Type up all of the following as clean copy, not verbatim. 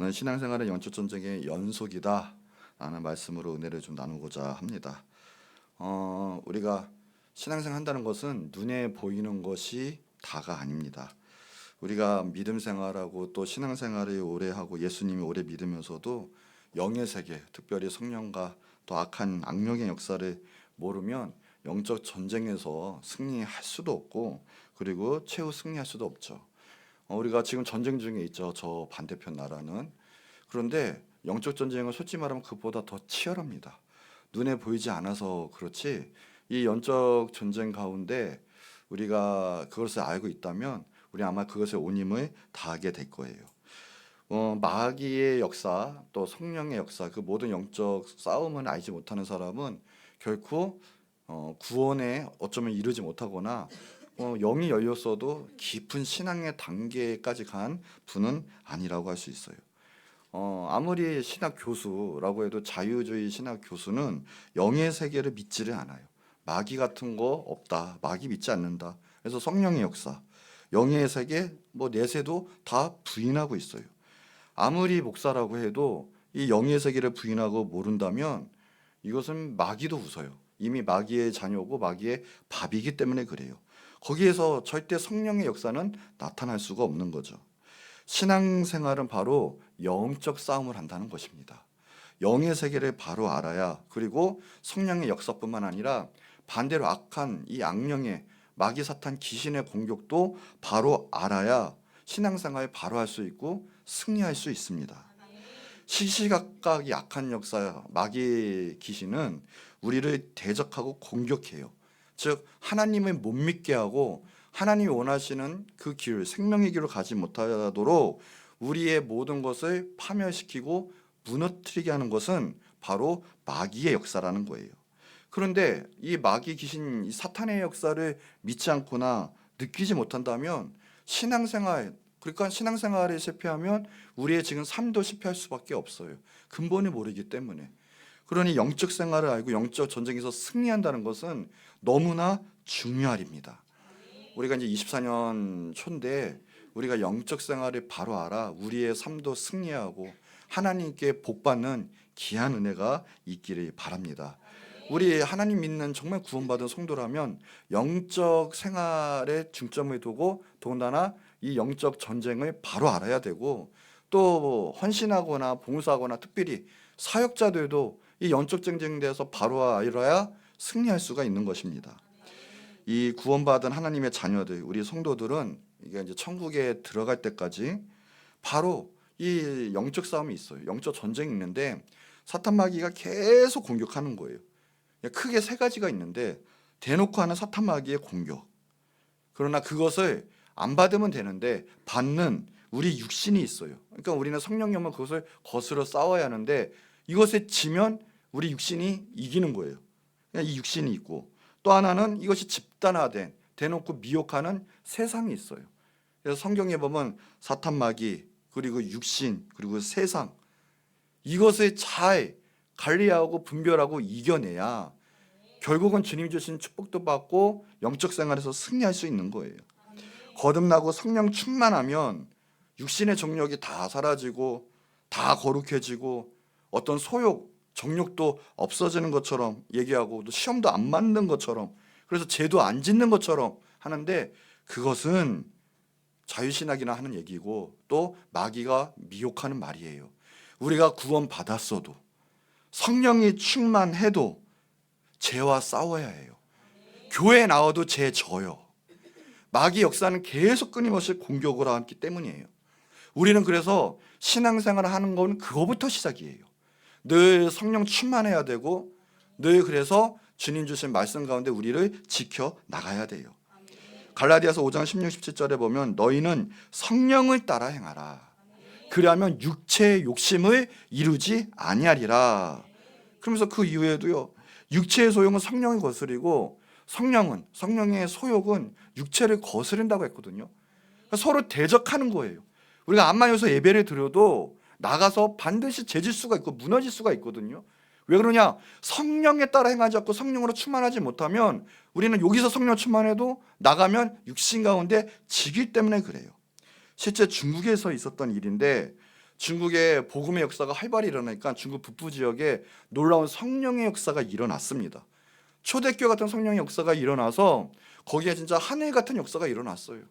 오늘 신앙생활은 영적 전쟁의 연속이다 라는 말씀으로 은혜를 좀 나누고자 합니다. 우리가 신앙생활 한다는 것은 눈에 보이는 것이 다가 아닙니다. 우리가 믿음 생활하고 또 신앙생활을 오래 하고 예수님이 오래 믿으면서도 영의 세계, 특별히 성령과 또 악한 악령의 역사를 모르면 영적 전쟁에서 승리할 수도 없고, 그리고 최후 승리할 수도 없죠. 우리가 지금 전쟁 중에 있죠. 저 반대편 나라는. 그런데 영적 전쟁은 솔직히 말하면 그보다 더 치열합니다. 눈에 보이지 않아서 그렇지, 이 영적 전쟁 가운데 우리가 그것을 알고 있다면 우리 아마 그것에 온 힘을 다하게 될 거예요. 마귀의 역사 또 성령의 역사, 그 모든 영적 싸움을 알지 못하는 사람은 결코 구원에 어쩌면 이르지 못하거나 영이 열렸어도 깊은 신앙의 단계까지 간 분은 아니라고 할 수 있어요. 아무리 신학 교수라고 해도 자유주의 신학 교수는 영의 세계를 믿지를 않아요. 마귀 같은 거 없다, 마귀 믿지 않는다. 그래서 성령의 역사, 영의 세계, 내세도 다 부인하고 있어요. 아무리 목사라고 해도 이 영의 세계를 부인하고 모른다면 이것은 마귀도 웃어요. 이미 마귀의 자녀고 마귀의 밥이기 때문에 그래요. 거기에서 절대 성령의 역사는 나타날 수가 없는 거죠. 신앙생활은 바로 영적 싸움을 한다는 것입니다. 영의 세계를 바로 알아야, 그리고 성령의 역사뿐만 아니라 반대로 악한 이 악령의 마귀 사탄 귀신의 공격도 바로 알아야 신앙생활을 바로 할 수 있고 승리할 수 있습니다. 시시각각 약한 역사 마귀 귀신은 우리를 대적하고 공격해요. 즉 하나님을 못 믿게 하고 하나님이 원하시는 그 길, 생명의 길을 가지 못하도록 우리의 모든 것을 파멸시키고 무너뜨리게 하는 것은 바로 마귀의 역사라는 거예요. 그런데 이 마귀 귀신, 이 사탄의 역사를 믿지 않거나 느끼지 못한다면 신앙생활, 그러니까 신앙생활에 실패하면 우리의 지금 삶도 실패할 수밖에 없어요. 근본을 모르기 때문에. 그러니 영적 생활을 알고 영적 전쟁에서 승리한다는 것은 너무나 중요한 일입니다. 우리가 이제 24년 초인데 우리가 영적 생활을 바로 알아 우리의 삶도 승리하고 하나님께 복받는 귀한 은혜가 있기를 바랍니다. 우리 하나님 믿는 정말 구원받은 성도라면 영적 생활에 중점을 두고 더군다나 이 영적 전쟁을 바로 알아야 되고, 또 헌신하거나 봉사하거나 특별히 사역자들도 이 영적 전쟁에서 바로 알아야 승리할 수가 있는 것입니다. 이 구원받은 하나님의 자녀들, 우리 성도들은 이게 이제 천국에 들어갈 때까지 바로 이 영적 싸움이 있어요. 영적 전쟁이 있는데 사탄 마귀가 계속 공격하는 거예요. 크게 세 가지가 있는데, 대놓고 하는 사탄 마귀의 공격. 그러나 그것을 안 받으면 되는데 받는 우리 육신이 있어요. 그러니까 우리는 성령이 오면 그것을 거스러 싸워야 하는데 이것에 지면 우리 육신이 이기는 거예요. 이 육신이 있고, 또 하나는 이것이 집단화된 대놓고 미혹하는 세상이 있어요. 그래서 성경에 보면 사탄 마귀, 그리고 육신, 그리고 세상, 이것을 잘 관리하고 분별하고 이겨내야 결국은 주님 주신 축복도 받고 영적 생활에서 승리할 수 있는 거예요. 거듭나고 성령 충만하면 육신의 정욕이 다 사라지고 다 거룩해지고 어떤 소욕, 정욕도 없어지는 것처럼 얘기하고, 또 시험도 안 맞는 것처럼, 그래서 죄도 안 짓는 것처럼 하는데 그것은 자유신학이나 하는 얘기고 또 마귀가 미혹하는 말이에요. 우리가 구원받았어도 성령이 충만해도 죄와 싸워야 해요. 교회에 나와도 죄 져요. 마귀 역사는 계속 끊임없이 공격을 하기 때문이에요. 우리는 그래서 신앙생활을 하는 건 그거부터 시작이에요. 늘 성령 충만해야 되고 늘 그래서 주님 주신 말씀 가운데 우리를 지켜 나가야 돼요. 갈라디아서 5장 16, 17절에 보면 너희는 성령을 따라 행하라. 그리하면 육체의 욕심을 이루지 아니하리라. 그러면서 그 이후에도요, 육체의 소욕은 성령이 거스리고 성령의 소욕은 육체를 거스른다고 했거든요. 그러니까 서로 대적하는 거예요. 우리가 암만 여기서 예배를 드려도 나가서 반드시 죄질 수가 있고 무너질 수가 있거든요. 왜 그러냐? 성령에 따라 행하지 않고 성령으로 충만하지 못하면 우리는 여기서 성령 충만해도 나가면 육신 가운데 지기 때문에 그래요. 실제 중국에서 있었던 일인데, 중국의 복음의 역사가 활발히 일어나니까 중국 북부 지역에 놀라운 성령의 역사가 일어났습니다. 초대교회 같은 성령의 역사가 일어나서 거기에 진짜 하늘 같은 역사가 일어났어요.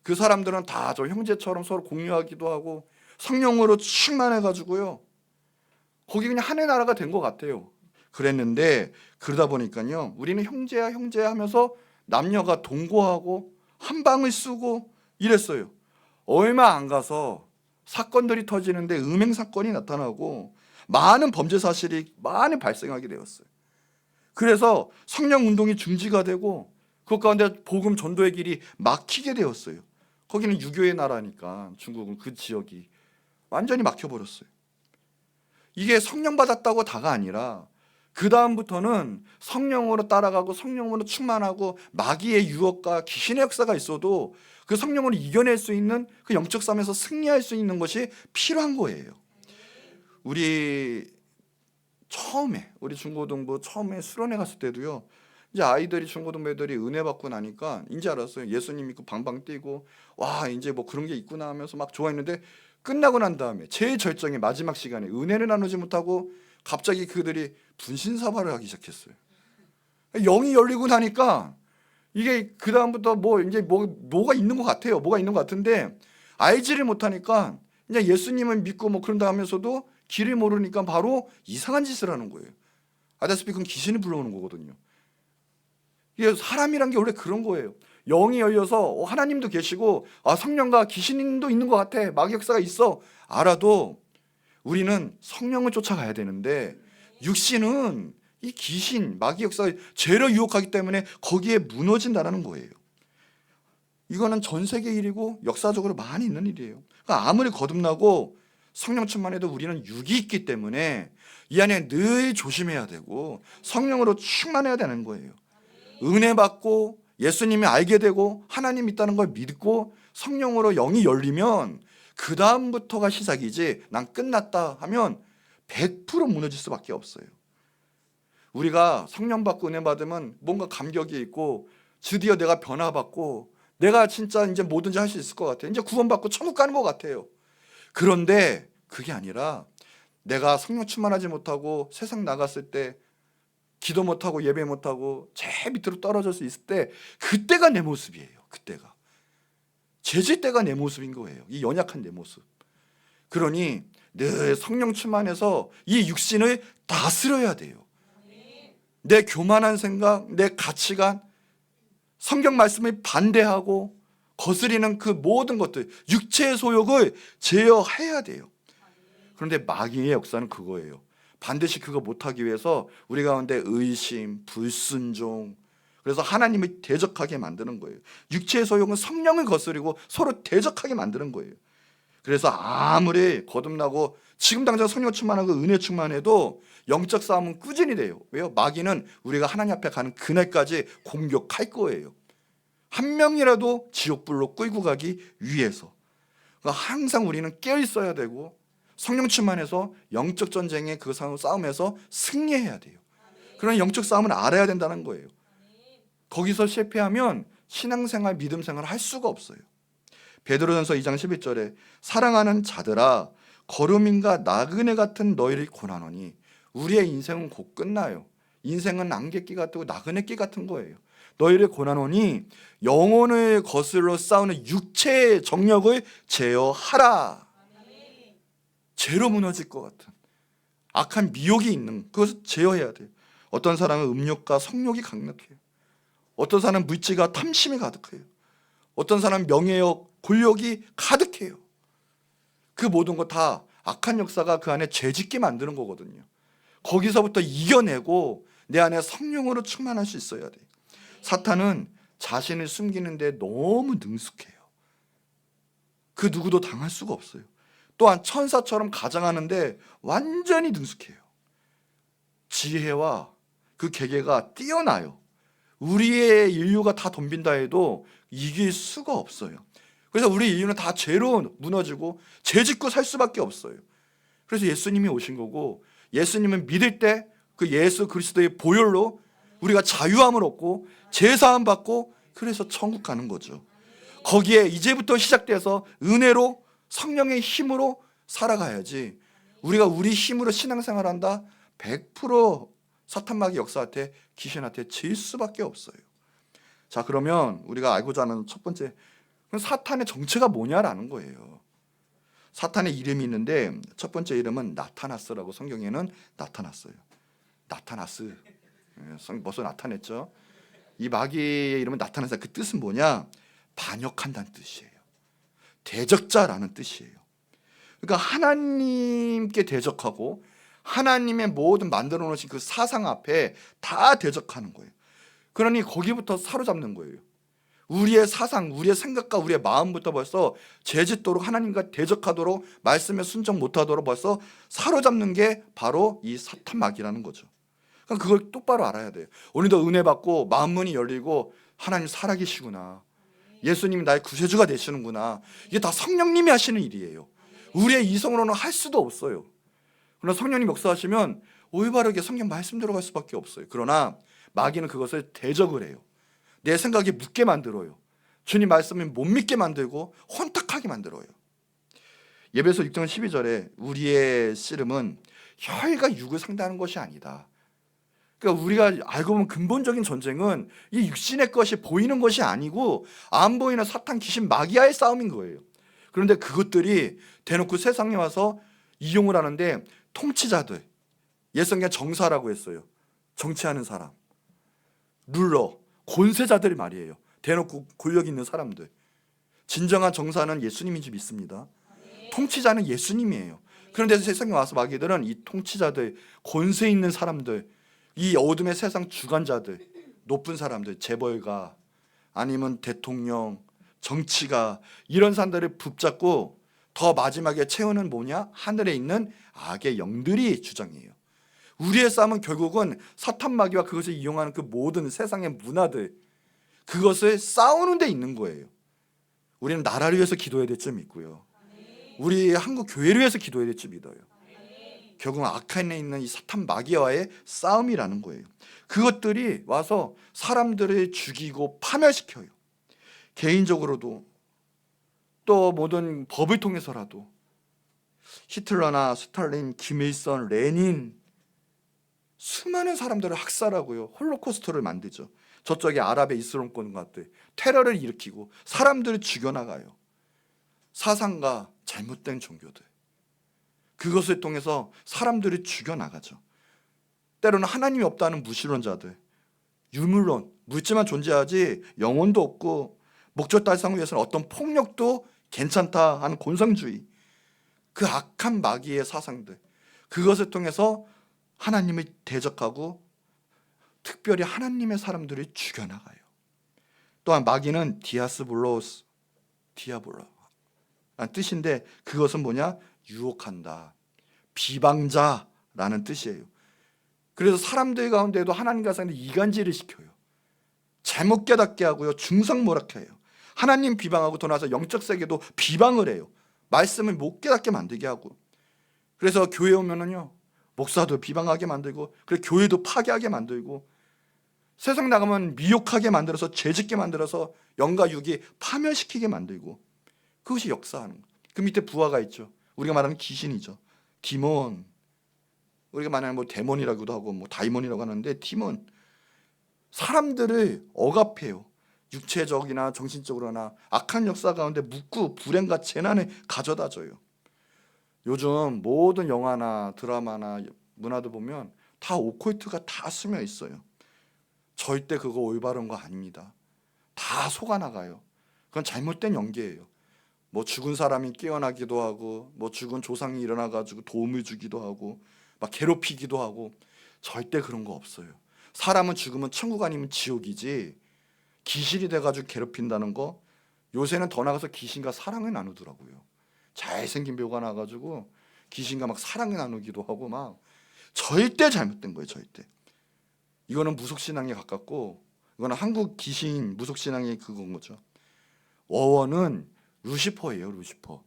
그 사람들은 다 저 형제처럼 서로 공유하기도 하고 성령으로 충만해가지고요, 거기 그냥 하늘 나라가 된 것 같아요. 그랬는데 그러다 보니까요, 우리는 형제야 형제야 하면서 남녀가 동거하고 한 방을 쓰고 이랬어요. 얼마 안 가서 사건들이 터지는데 음행 사건이 나타나고 많은 범죄 사실이 많이 발생하게 되었어요. 그래서 성령 운동이 중지가 되고 그 가운데 복음 전도의 길이 막히게 되었어요. 거기는 유교의 나라니까 중국은 그 지역이 완전히 막혀버렸어요. 이게 성령 받았다고 다가 아니라 그 다음부터는 성령으로 따라가고 성령으로 충만하고 마귀의 유혹과 귀신의 역사가 있어도 그 성령으로 이겨낼 수 있는 그 영적 싸움에서 승리할 수 있는 것이 필요한 거예요. 우리 중고등부 처음에 수련회 갔을 때도요, 이제 아이들이 중고등부 애들이 은혜 받고 나니까 이제 알았어요. 예수님 믿고 방방 뛰고 와 이제 뭐 그런 게 있구나 하면서 막 좋아했는데, 끝나고 난 다음에 제일 절정의 마지막 시간에 은혜를 나누지 못하고 갑자기 그들이 분신사발을 하기 시작했어요. 영이 열리고 나니까 이게 그 다음부터 뭐 이제 뭐가 있는 것 같아요. 뭐가 있는 것 같은데 알지를 못하니까 이제 예수님을 믿고 뭐 그런다 하면서도 길을 모르니까 바로 이상한 짓을 하는 거예요. 아다시피 그건 귀신이 불러오는 거거든요. 이게 사람이란 게 원래 그런 거예요. 영이 열려서 하나님도 계시고 성령과 귀신도 있는 것 같아, 마귀 역사가 있어 알아도 우리는 성령을 쫓아가야 되는데 육신은 이 귀신, 마귀 역사가 죄로 유혹하기 때문에 거기에 무너진다는 거예요. 이거는 전 세계 일이고 역사적으로 많이 있는 일이에요. 그러니까 아무리 거듭나고 성령 충만해도 우리는 육이 있기 때문에 이 안에 늘 조심해야 되고 성령으로 충만해야 되는 거예요. 은혜 받고 예수님이 알게 되고 하나님 있다는 걸 믿고 성령으로 영이 열리면 그 다음부터가 시작이지 난 끝났다 하면 100% 무너질 수밖에 없어요. 우리가 성령 받고 은혜 받으면 뭔가 감격이 있고 드디어 내가 변화받고 내가 진짜 이제 뭐든지 할 수 있을 것 같아요. 이제 구원받고 천국 가는 것 같아요. 그런데 그게 아니라 내가 성령 충만하지 못하고 세상 나갔을 때 기도 못하고 예배 못하고 제일 밑으로 떨어질 수 있을 때 그때가 내 모습이에요. 그때가 죄질 때가 내 모습인 거예요. 이 연약한 내 모습. 그러니 늘 성령 충만해서 이 육신을 다스려야 돼요. 내 교만한 생각, 내 가치관, 성경 말씀을 반대하고 거스리는 그 모든 것들, 육체의 소욕을 제어해야 돼요. 그런데 마귀의 역사는 그거예요. 반드시 그거 못하기 위해서 우리 가운데 의심, 불순종, 그래서 하나님을 대적하게 만드는 거예요. 육체의 소욕은 성령을 거스리고 서로 대적하게 만드는 거예요. 그래서 아무리 거듭나고 지금 당장 성령 충만하고 은혜 충만해도 영적 싸움은 꾸준히 돼요. 왜요? 마귀는 우리가 하나님 앞에 가는 그날까지 공격할 거예요. 한 명이라도 지옥불로 끌고 가기 위해서. 그러니까 항상 우리는 깨어 있어야 되고 성령 충만해서 영적 전쟁의 그 싸움에서 승리해야 돼요. 그런 영적 싸움을 알아야 된다는 거예요. 거기서 실패하면 신앙생활, 믿음생활을 할 수가 없어요. 베드로전서 2장 11절에 사랑하는 자들아 거름인가 나그네 같은 너희를 고난하노니 우리의 인생은 곧 끝나요. 인생은 안개끼 같고 나그네끼 같은 거예요. 너희를 고난하노니 영혼을 거슬러 싸우는 육체의 정력을 제어하라. 죄로 무너질 것 같은 악한 미혹이 있는 그것을 제어해야 돼요. 어떤 사람은 음욕과 성욕이 강력해요. 어떤 사람은 물질과 탐심이 가득해요. 어떤 사람은 명예욕, 권력이 가득해요. 그 모든 것 다 악한 역사가 그 안에 죄짓게 만드는 거거든요. 거기서부터 이겨내고 내 안에 성령으로 충만할 수 있어야 돼요. 사탄은 자신을 숨기는데 너무 능숙해요. 그 누구도 당할 수가 없어요. 또한 천사처럼 가장하는데 완전히 능숙해요. 지혜와 그 계계가 뛰어나요. 우리의 인류가 다 덤빈다 해도 이길 수가 없어요. 그래서 우리 인류는 다 죄로 무너지고 죄 짓고 살 수밖에 없어요. 그래서 예수님이 오신 거고 예수님을 믿을 때 그 예수 그리스도의 보혈로 우리가 자유함을 얻고 죄사함 받고 그래서 천국 가는 거죠. 거기에 이제부터 시작돼서 은혜로 성령의 힘으로 살아가야지. 우리가 우리 힘으로 신앙생활한다? 100% 사탄마귀 역사한테 귀신한테 질 수밖에 없어요. 자, 그러면 우리가 알고자 하는 첫 번째, 사탄의 정체가 뭐냐라는 거예요. 사탄의 이름이 있는데 첫 번째 이름은 나타나스라고 성경에는 나타났어요. 나타나스. 벌써 나타냈죠. 이 마귀의 이름은 나타나스. 그 뜻은 뭐냐? 반역한다는 뜻이에요. 대적자라는 뜻이에요. 그러니까 하나님께 대적하고 하나님의 모든 만들어 놓으신 그 사상 앞에 다 대적하는 거예요. 그러니 거기부터 사로잡는 거예요. 우리의 사상, 우리의 생각과 우리의 마음부터 벌써 죄짓도록 하나님과 대적하도록 말씀에 순종 못하도록 벌써 사로잡는 게 바로 이 사탄 마귀라는 거죠. 그러니까 그걸 똑바로 알아야 돼요. 오늘도 은혜 받고 마음 문이 열리고 하나님 살아계시구나. 예수님이 나의 구세주가 되시는구나. 이게 다 성령님이 하시는 일이에요. 우리의 이성으로는 할 수도 없어요. 그러나 성령님 역사하시면 올바르게 성경 말씀 들어갈 수밖에 없어요. 그러나 마귀는 그것을 대적을 해요. 내 생각에 묻게 만들어요. 주님 말씀을 못 믿게 만들고 혼탁하게 만들어요. 예배서 6장 12절에 우리의 씨름은 혈과 육을 상대하는 것이 아니다. 그러니까 우리가 알고 보면 근본적인 전쟁은 이 육신의 것이 보이는 것이 아니고 안 보이는 사탄, 귀신, 마귀와의 싸움인 거예요. 그런데 그것들이 대놓고 세상에 와서 이용을 하는데 통치자들, 옛성경 정사라고 했어요. 정치하는 사람, 룰러, 권세자들이 말이에요. 대놓고 권력 있는 사람들. 진정한 정사는 예수님인 줄 믿습니다. 통치자는 예수님이에요. 그런데 세상에 와서 마귀들은 이 통치자들, 권세 있는 사람들, 이 어둠의 세상 주관자들, 높은 사람들, 재벌가 아니면 대통령, 정치가 이런 사람들을 붙잡고 더 마지막에 채우는 뭐냐? 하늘에 있는 악의 영들이 주장이에요. 우리의 싸움은 결국은 사탄 마귀와 그것을 이용하는 그 모든 세상의 문화들, 그것을 싸우는 데 있는 거예요. 우리는 나라를 위해서 기도해야 될 줄 믿고요. 우리 한국 교회를 위해서 기도해야 될 줄 믿어요. 결국은 악한에 있는 이 사탄 마귀와의 싸움이라는 거예요. 그것들이 와서 사람들을 죽이고 파멸시켜요. 개인적으로도 또 모든 법을 통해서라도 히틀러나 스탈린, 김일성, 레닌 수많은 사람들을 학살하고요. 홀로코스트를 만들죠. 저쪽에 아랍의 이슬람권 같은 테러를 일으키고 사람들을 죽여나가요. 사상과 잘못된 종교들. 그것을 통해서 사람들을 죽여나가죠. 때로는 하나님이 없다는 무신론자들, 유물론, 물질만 존재하지 영혼도 없고 목적 달성을 위해서는 어떤 폭력도 괜찮다 하는 곤상주의, 그 악한 마귀의 사상들, 그것을 통해서 하나님을 대적하고 특별히 하나님의 사람들을 죽여나가요. 또한 마귀는 디아스볼로스, 디아볼라 뜻인데 그것은 뭐냐? 유혹한다, 비방자라는 뜻이에요. 그래서 사람들 가운데도 하나님과 사람들 이간질을 시켜요. 잘못 깨닫게 하고요, 중상모략해요. 하나님 비방하고 더 나아서 영적 세계도 비방을 해요. 말씀을 못 깨닫게 만들게 하고. 그래서 교회 오면은요, 목사도 비방하게 만들고, 그리고 교회도 파괴하게 만들고, 세상 나가면 미혹하게 만들어서 죄짓게 만들어서 영과 육이 파멸시키게 만들고, 그것이 역사하는 거예요. 그 밑에 부하가 있죠. 우리가 말하는 귀신이죠. 디몬. 우리가 말하는 뭐 데몬이라고도 하고 뭐 다이몬이라고 하는데, 디몬. 사람들을 억압해요. 육체적이나 정신적으로나 악한 역사 가운데 묻고 불행과 재난을 가져다 줘요. 요즘 모든 영화나 드라마나 문화도 보면 다 오컬트가 다 스며 있어요. 절대 그거 올바른 거 아닙니다. 다 속아나가요. 그건 잘못된 연계예요. 뭐 죽은 사람이 깨어나기도 하고, 뭐 죽은 조상이 일어나가지고 도움을 주기도 하고, 막 괴롭히기도 하고, 절대 그런 거 없어요. 사람은 죽으면 천국 아니면 지옥이지, 귀신이 돼가지고 괴롭힌다는 거, 요새는 더 나가서 귀신과 사랑을 나누더라고요. 잘생긴 배우가 나가지고 귀신과 막 사랑을 나누기도 하고, 막 절대 잘못된 거예요. 절대. 이거는 무속신앙에 가깝고, 이거는 한국 귀신 무속신앙의 그건 거죠. 워원은 루시퍼예요. 루시퍼.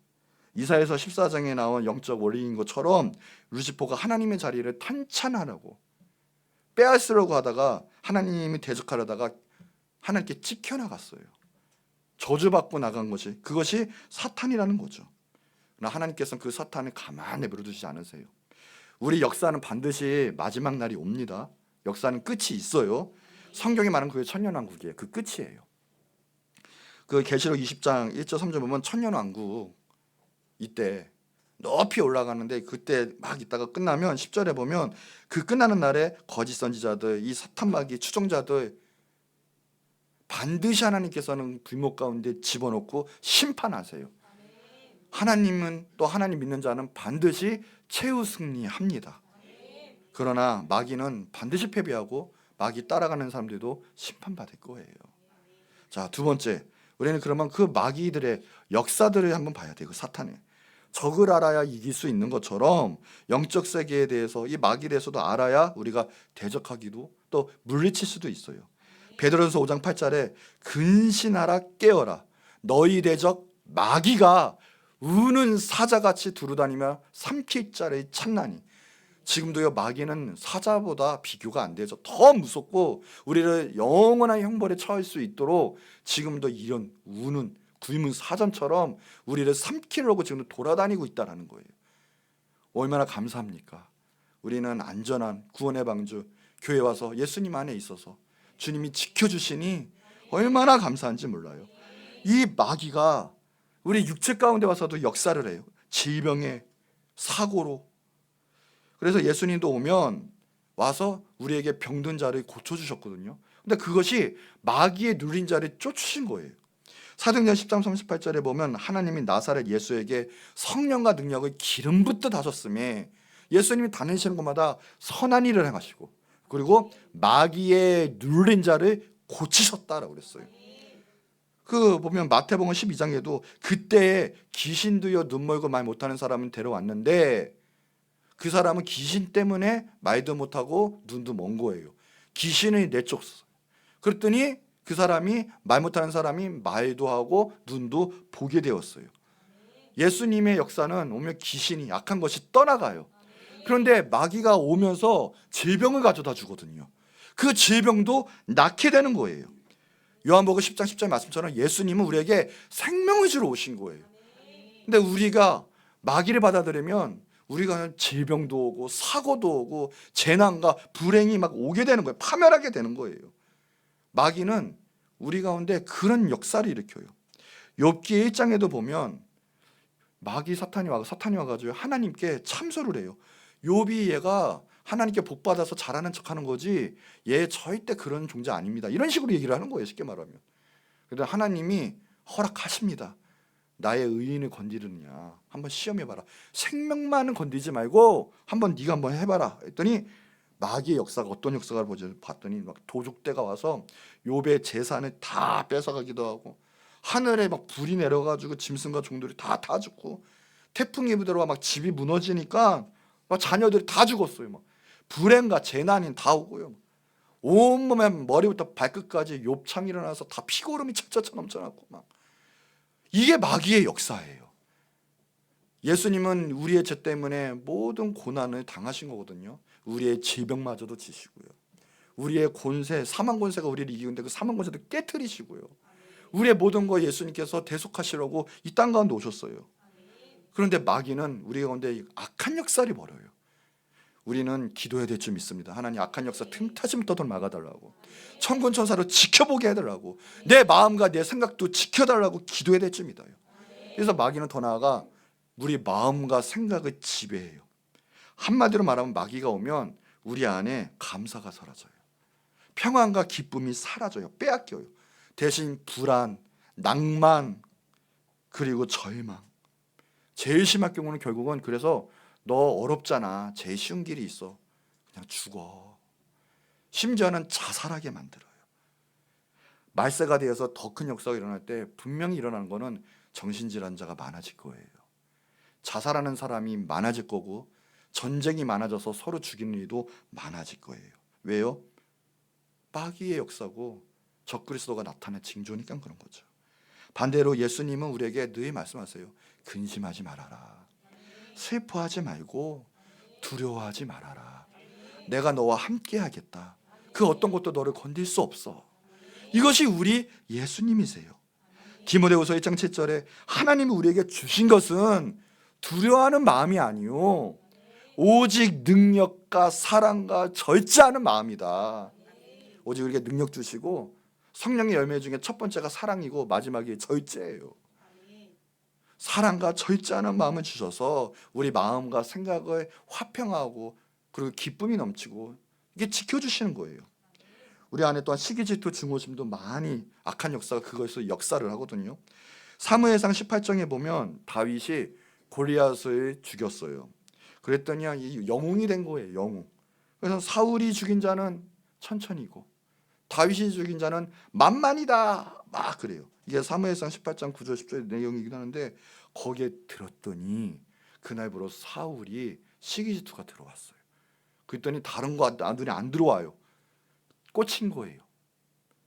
이사야서 14장에 나온 영적 원리인 것처럼 루시퍼가 하나님의 자리를 탄찬하려고, 빼앗으려고 하다가 하나님이 대적하려다가 하나님께 찍혀나갔어요. 저주받고 나간 것이, 그것이 사탄이라는 거죠. 그러나 하나님께서는 그 사탄을 가만히 내버려 두시지 않으세요. 우리 역사는 반드시 마지막 날이 옵니다. 역사는 끝이 있어요. 성경이 말하는 그게 천년왕국이에요. 그 끝이에요. 그 계시록 20장 1절 3절 보면 천년왕국 이때 높이 올라가는데 그때 막 있다가 끝나면 10절에 보면 그 끝나는 날에 거짓 선지자들, 이 사탄 마귀 추종자들 반드시 하나님께서는 불목 가운데 집어넣고 심판하세요. 하나님은 또 하나님 믿는 자는 반드시 최후 승리합니다. 그러나 마귀는 반드시 패배하고 마귀 따라가는 사람들도 심판받을 거예요. 자, 두 번째, 우리는 그러면 그 마귀들의 역사들을 한번 봐야 돼요. 그 사탄의 적을 알아야 이길 수 있는 것처럼 영적 세계에 대해서 이 마귀에 대해서도 알아야 우리가 대적하기도 또 물리칠 수도 있어요. 베드로전서 5장 8절에 근신하라 깨어라 너희 대적 마귀가 우는 사자같이 두루다니며 삼킬 자를 찾나니. 지금도요 마귀는 사자보다 비교가 안 되죠. 더 무섭고 우리를 영원한 형벌에 처할 수 있도록 지금도 이런 우는 굶은 사전처럼 우리를 삼키려고 지금 돌아다니고 있다는 거예요. 얼마나 감사합니까? 우리는 안전한 구원의 방주 교회 와서 예수님 안에 있어서 주님이 지켜주시니 얼마나 감사한지 몰라요. 이 마귀가 우리 육체 가운데 와서도 역사를 해요. 질병에 사고로. 그래서 예수님도 오면 와서 우리에게 병든 자를 고쳐주셨거든요. 근데 그것이 마귀의 누린 자를 쫓으신 거예요. 사도행전 10장 38절에 보면 하나님이 나사렛 예수에게 성령과 능력을 기름 붓듯 하셨음에 예수님이 다니시는 곳마다 선한 일을 행하시고 그리고 마귀의 눌린 자를 고치셨다라고 그랬어요. 그 보면 마태복음 12장에도 그때 귀신도요 눈 멀고 말 못하는 사람은 데려왔는데 그 사람은 귀신 때문에 말도 못하고 눈도 먼 거예요. 귀신을 내쫓았어요. 그랬더니 그 사람이 말 못하는 사람이 말도 하고 눈도 보게 되었어요. 예수님의 역사는 오면 귀신이 약한 것이 떠나가요. 그런데 마귀가 오면서 질병을 가져다 주거든요. 그 질병도 낫게 되는 거예요. 요한복음 10장 10절 말씀처럼 예수님은 우리에게 생명을 주러 오신 거예요. 근데 우리가 마귀를 받아들이면 우리가 질병도 오고 사고도 오고 재난과 불행이 막 오게 되는 거예요. 파멸하게 되는 거예요. 마귀는 우리 가운데 그런 역사를 일으켜요. 욥기 1장에도 보면 마귀 사탄이 와가지고 하나님께 참소를 해요. 욥이 얘가 하나님께 복 받아서 잘하는 척하는 거지 얘 절대 그런 존재 아닙니다. 이런 식으로 얘기를 하는 거예요. 쉽게 말하면. 그런데 하나님이 허락하십니다. 나의 의인을 건드리느냐 한번 시험해봐라. 생명만은 건드리지 말고 한번 네가 한번 해봐라 했더니 마귀의 역사가 어떤 역사가 봤더니 막 도둑대가 와서 욥의 재산을 다 뺏어가기도 하고 하늘에 막 불이 내려가지고 짐승과 종들이 다 죽고 태풍이 부대로 막 집이 무너지니까 막 자녀들이 다 죽었어요. 막 불행과 재난이 다 오고요. 온몸에 머리부터 발끝까지 욥창 일어나서 다 피고름이 차차차 넘쳐났고 막 이게 마귀의 역사예요. 예수님은 우리의 죄 때문에 모든 고난을 당하신 거거든요. 우리의 질병마저도 지시고요. 우리의 권세, 사망 권세가 우리를 이기는데 그 사망 권세도 깨트리시고요. 우리의 모든 거 예수님께서 대속하시려고 이 땅 가운데 오셨어요. 그런데 마귀는 우리 가운데 악한 역사를 벌여요. 우리는 기도해야 될 줄 믿습니다. 하나님 악한 역사 틈타지 못하도록 막아달라고, 천군 천사로 지켜보게 해달라고, 내 마음과 내 생각도 지켜달라고 기도해야 될 줄 믿어요. 그래서 마귀는 더 나아가 우리 마음과 생각을 지배해요. 한마디로 말하면 마귀가 오면 우리 안에 감사가 사라져요. 평안과 기쁨이 사라져요. 빼앗겨요. 대신 불안, 낭만, 그리고 절망. 제일 심할 경우는 결국은 그래서 너 어렵잖아. 제일 쉬운 길이 있어. 그냥 죽어. 심지어는 자살하게 만들어요. 말세가 되어서 더 큰 역사가 일어날 때 분명히 일어나는 거는 정신질환자가 많아질 거예요. 자살하는 사람이 많아질 거고 전쟁이 많아져서 서로 죽이는 일도 많아질 거예요. 왜요? 마귀의 역사고 적그리스도가 나타낸 징조니까 그런 거죠. 반대로 예수님은 우리에게 늘 말씀하세요. 근심하지 말아라. 슬퍼하지 말고 두려워하지 말아라. 내가 너와 함께 하겠다. 그 어떤 것도 너를 건들 수 없어. 이것이 우리 예수님이세요. 디모데후서 1장 7절에 하나님이 우리에게 주신 것은 두려워하는 마음이 아니요, 오직 능력과 사랑과 절제하는 마음이다. 오직 우리에게 능력 주시고 성령의 열매 중에 첫 번째가 사랑이고 마지막이 절제예요. 사랑과 절제하는 마음을 주셔서 우리 마음과 생각을 화평하고 그리고 기쁨이 넘치고 이게 지켜주시는 거예요. 우리 안에 또한 시기 질투 증오심도 많이 악한 역사가 그것에서 역사를 하거든요. 사무엘상 18장에 보면 다윗이 골리앗을 죽였어요. 그랬더니 이 영웅이 된 거예요. 영웅. 그래서 사울이 죽인 자는 천천히고 다윗이 죽인 자는 만만이다 막 그래요. 이게 사무엘상 18장 9절 10절의 내용이긴 하는데 거기에 들었더니 그날부로 사울이 시기질투가 들어왔어요. 그랬더니 다른 거 눈에 안 들어와요. 꽂힌 거예요.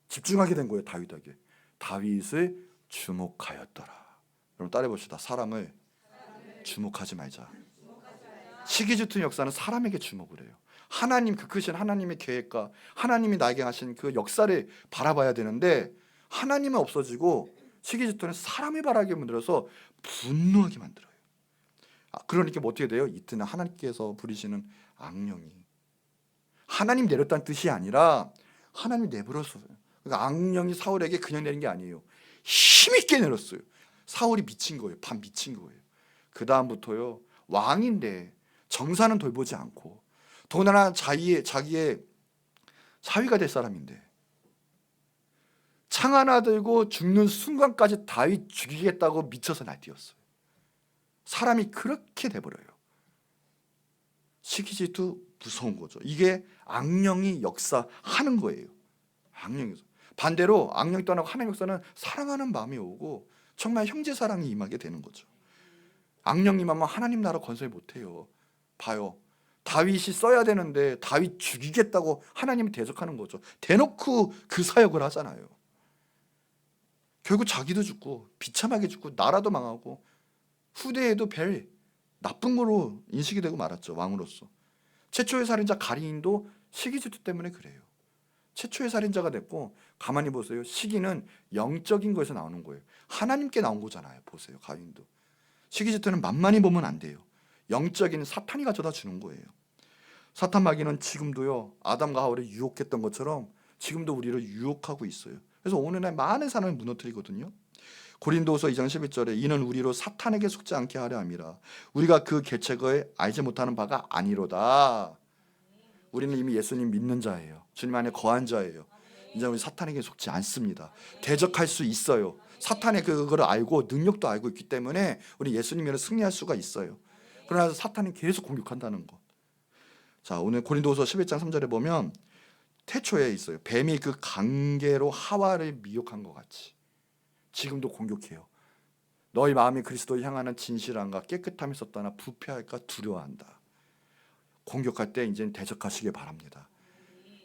집중하게 된 거예요. 다윗에게. 다윗을 주목하였더라. 여러분 따라해 봅시다. 사람을 주목하지 말자. 시기질투 역사는 사람에게 주목을 해요. 하나님, 그 크신 하나님의 계획과 하나님이 나에게 하신 그 역사를 바라봐야 되는데 하나님은 없어지고 시기질투는 사람을 바라게 만들어서 분노하게 만들어요. 그러니까 뭐 어떻게 돼요? 이때는 하나님께서 부리시는 악령이 하나님 내렸다는 뜻이 아니라 하나님이 내버렸어요. 그러니까 악령이 사울에게 그냥 내린 게 아니에요. 힘있게 내렸어요. 사울이 미친 거예요. 반 미친 거예요. 그 다음부터요, 왕인데 정사는 돌보지 않고 더군다나 자기의 사위가 될 사람인데 창 하나 들고 죽는 순간까지 다윗 죽이겠다고 미쳐서 날뛰었어요. 사람이 그렇게 돼버려요. 시기질투 무서운 거죠. 이게 악령이 역사하는 거예요. 악령이. 반대로 악령이 떠나고 하나님 역사는 사랑하는 마음이 오고 정말 형제 사랑이 임하게 되는 거죠. 악령이 임하면 하나님 나라 건설 못해요. 봐요. 다윗이 써야 되는데 다윗 죽이겠다고 하나님이 대적하는 거죠. 대놓고 그 사역을 하잖아요. 결국 자기도 죽고 비참하게 죽고 나라도 망하고 후대에도 별 나쁜 거로 인식이 되고 말았죠. 왕으로서. 최초의 살인자 가리인도 시기질투 때문에 그래요. 최초의 살인자가 됐고 가만히 보세요. 시기는 영적인 거에서 나오는 거예요. 하나님께 나온 거잖아요. 보세요. 가인도. 시기질투는 만만히 보면 안 돼요. 영적인 사탄이 가져다 주는 거예요. 사탄 마귀는 지금도요, 아담과 하와를 유혹했던 것처럼 지금도 우리를 유혹하고 있어요. 그래서 오늘날 많은 사람을 무너뜨리거든요. 고린도후서 2장 11절에 이는 우리로 사탄에게 속지 않게 하려 함이라. 우리가 그 계책을 알지 못하는 바가 아니로다. 우리는 이미 예수님 믿는 자예요. 주님 안에 거한 자예요. 이제 우리 사탄에게 속지 않습니다. 대적할 수 있어요. 사탄의 그거를 알고 능력도 알고 있기 때문에 우리 예수님으로 승리할 수가 있어요. 그러나 사탄이 계속 공격한다는 것. 자, 오늘 고린도후서 11장 3절에 보면 태초에 있어요. 뱀이 그 관계로 하와를 미혹한 것 같이 지금도 공격해요. 너희 마음이 그리스도를 향하는 진실함과 깨끗함이 있었다나 부패할까 두려워한다. 공격할 때 이제는 대적하시길 바랍니다.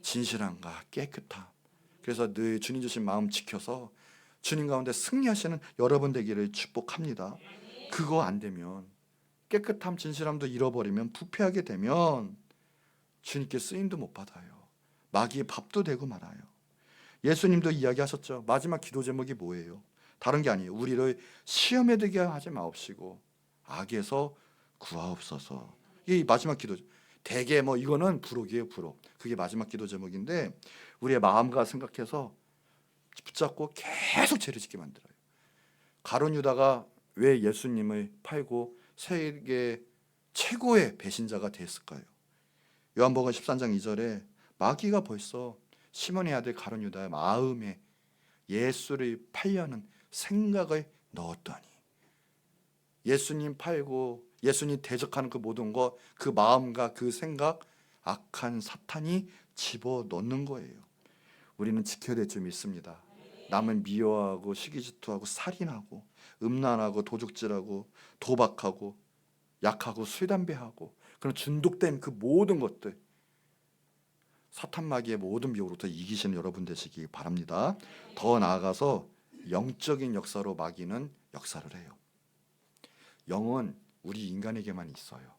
진실함과 깨끗함. 그래서 늘 주님 주신 마음 지켜서 주님 가운데 승리하시는 여러분 되기를 축복합니다. 그거 안 되면 깨끗함 진실함도 잃어버리면 부패하게 되면 주님께 쓰임도 못 받아요. 마귀의 밥도 되고 말아요. 예수님도 이야기하셨죠. 마지막 기도 제목이 뭐예요? 다른 게 아니에요. 우리를 시험에 들게 하지 마옵시고 악에서 구하옵소서. 이게 마지막 기도. 대개 뭐 이거는 부록이에요. 부록. 그게 마지막 기도 제목인데 우리의 마음과 생각해서 붙잡고 계속 죄를 짓게 만들어요. 가룟 유다가 왜 예수님을 팔고 세계 최고의 배신자가 됐을까요? 요한복음 13장 2절에 마귀가 벌써 시몬의 아들 가룟 유다의 마음에 예수를 팔려는 생각을 넣었더니 예수님 팔고 예수님 대적하는 그 모든 것, 그 마음과 그 생각, 악한 사탄이 집어넣는 거예요. 우리는 지켜야 될 줄 믿습니다. 남을 미워하고 시기질투하고 살인하고 음란하고 도둑질하고 도박하고 약하고 술 담배하고 그런 중독된 그 모든 것들 사탄 마귀의 모든 미혹으로부터 이기시는 여러분 되시기 바랍니다. 더 나아가서 영적인 역사로 마귀는 역사를 해요. 영은 우리 인간에게만 있어요.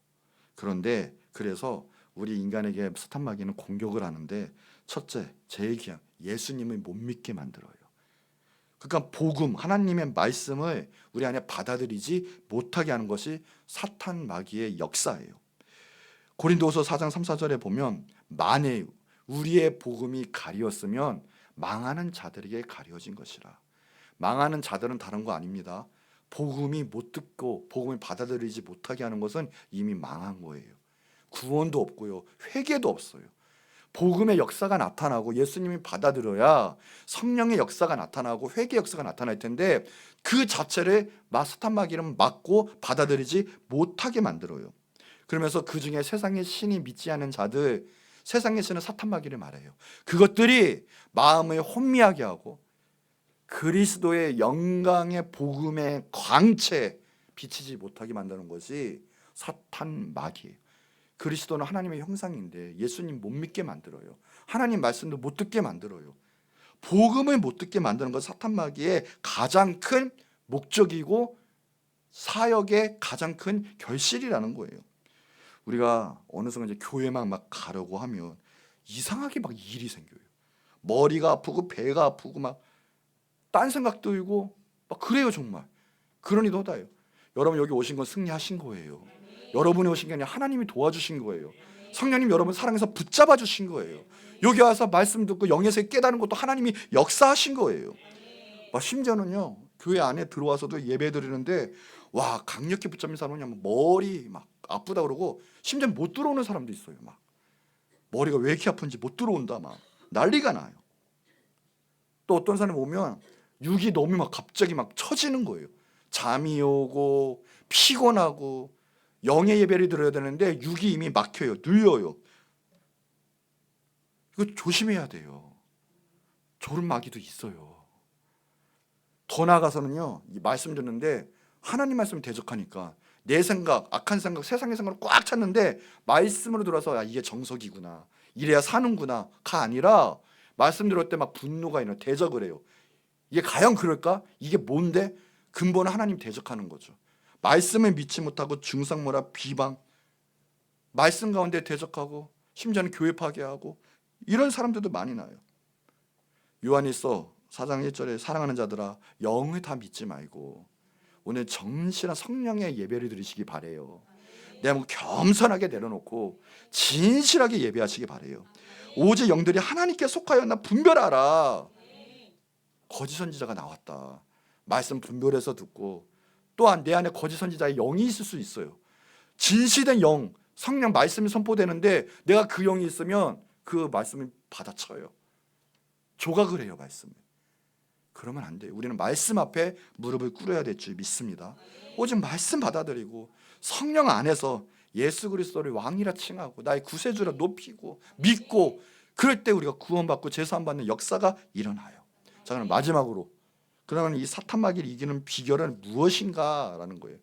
그런데 그래서 우리 인간에게 사탄 마귀는 공격을 하는데 첫째, 제일 귀한 예수님을 못 믿게 만들어요. 그러니까 복음, 하나님의 말씀을 우리 안에 받아들이지 못하게 하는 것이 사탄 마귀의 역사예요. 고린도후서 4장 3, 4절에 보면 만일 우리의 복음이 가리었으면 망하는 자들에게 가려진 것이라. 망하는 자들은 다른 거 아닙니다. 복음이 못 듣고 복음을 받아들이지 못하게 하는 것은 이미 망한 거예요. 구원도 없고요, 회개도 없어요. 복음의 역사가 나타나고 예수님이 받아들여야 성령의 역사가 나타나고 회개 역사가 나타날 텐데 그 자체를 사탄 마귀는 막고 받아들이지 못하게 만들어요. 그러면서 그 중에 세상의 신이 믿지 않은 자들, 세상의 신은 사탄 마귀를 말해요. 그것들이 마음을 혼미하게 하고 그리스도의 영광의 복음의 광채에 비치지 못하게 만드는 것이 사탄 마귀예요. 그리스도는 하나님의 형상인데 예수님 못 믿게 만들어요. 하나님 말씀도 못 듣게 만들어요. 복음을 못 듣게 만드는 것은 사탄 마귀의 가장 큰 목적이고 사역의 가장 큰 결실이라는 거예요. 우리가 어느 순간 이제 교회만 막 가려고 하면 이상하게 막 일이 생겨요. 머리가 아프고 배가 아프고 막 딴 생각 들고 막 그래요. 정말 그러니 도다요. 여러분 여기 오신 건 승리하신 거예요. 여러분이 오신 게 아니라 하나님이 도와주신 거예요. 성령님 여러분 사랑해서 붙잡아 주신 거예요. 여기 와서 말씀 듣고 영에서 깨닫는 것도 하나님이 역사하신 거예요. 심지어는요, 교회 안에 들어와서도 예배 드리는데 와 강력히 붙잡힌 사람은 머리 막 아프다 그러고 심지어 못 들어오는 사람도 있어요. 막 머리가 왜 이렇게 아픈지 못 들어온다 막 난리가 나요. 또 어떤 사람이 오면 육이 너무 막 갑자기 막 처지는 거예요. 잠이 오고 피곤하고 영의 예배를 드려야 되는데 육이 이미 막혀요. 눌려요. 이거 조심해야 돼요. 졸음 마귀도 있어요. 더 나아가서는요, 이 말씀 듣는데 하나님 말씀을 대적하니까 내 생각, 악한 생각, 세상의 생각을 꽉 찼는데 말씀으로 들어서 야, 이게 정석이구나, 이래야 사는구나가 아니라 말씀 들을 때 막 분노가 있는 대적을 해요. 이게 과연 그럴까? 이게 뭔데? 근본은 하나님 대적하는 거죠. 말씀을 믿지 못하고 중상모라 비방, 말씀 가운데 대적하고 심지어는 교회 파괴하고 이런 사람들도 많이 나요. 요한일서 4장 1절에 사랑하는 자들아 영을 다 믿지 말고 오늘 정실한 성령의 예배를 드리시기 바래요. 내 몸 겸손하게 내려놓고 진실하게 예배하시기 바래요. 오직 영들이 하나님께 속하였나 분별하라. 거짓 선지자가 나왔다. 말씀 분별해서 듣고 또한 내 안에 거짓 선지자의 영이 있을 수 있어요. 진실된 영, 성령 말씀이 선포되는데 내가 그 영이 있으면 그 말씀을 받아쳐요. 조각을 해요, 말씀을. 그러면 안 돼요. 우리는 말씀 앞에 무릎을 꿇어야 될 줄 믿습니다. 오직 말씀 받아들이고 성령 안에서 예수 그리스도를 왕이라 칭하고 나의 구세주라 높이고 믿고 그럴 때 우리가 구원받고 제사함 받는 역사가 일어나요. 자, 그럼 마지막으로 그러면 이 사탄 마귀를 이기는 비결은 무엇인가라는 거예요.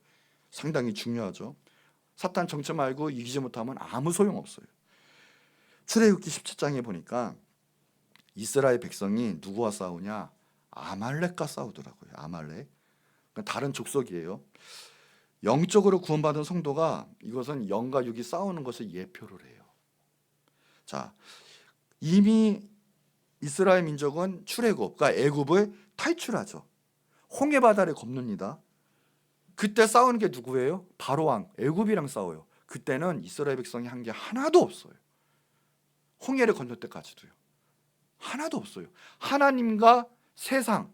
상당히 중요하죠. 사탄 정체 말고 이기지 못하면 아무 소용없어요. 출애굽기 17장에 보니까 이스라엘 백성이 누구와 싸우냐? 아말렉과 싸우더라고요. 아말렉. 다른 족속이에요. 영적으로 구원받은 성도가 이것은 영과 육이 싸우는 것을 예표를 해요. 자, 이미 이스라엘 민족은 출애굽, 그러니까 애굽을 탈출하죠. 홍해 바다를 건넙니다. 그때 싸우는 게 누구예요? 바로 왕 애굽이랑 싸워요. 그때는 이스라엘 백성이 한 게 하나도 없어요. 홍해를 건널 때까지도요. 하나도 없어요. 하나님과 세상,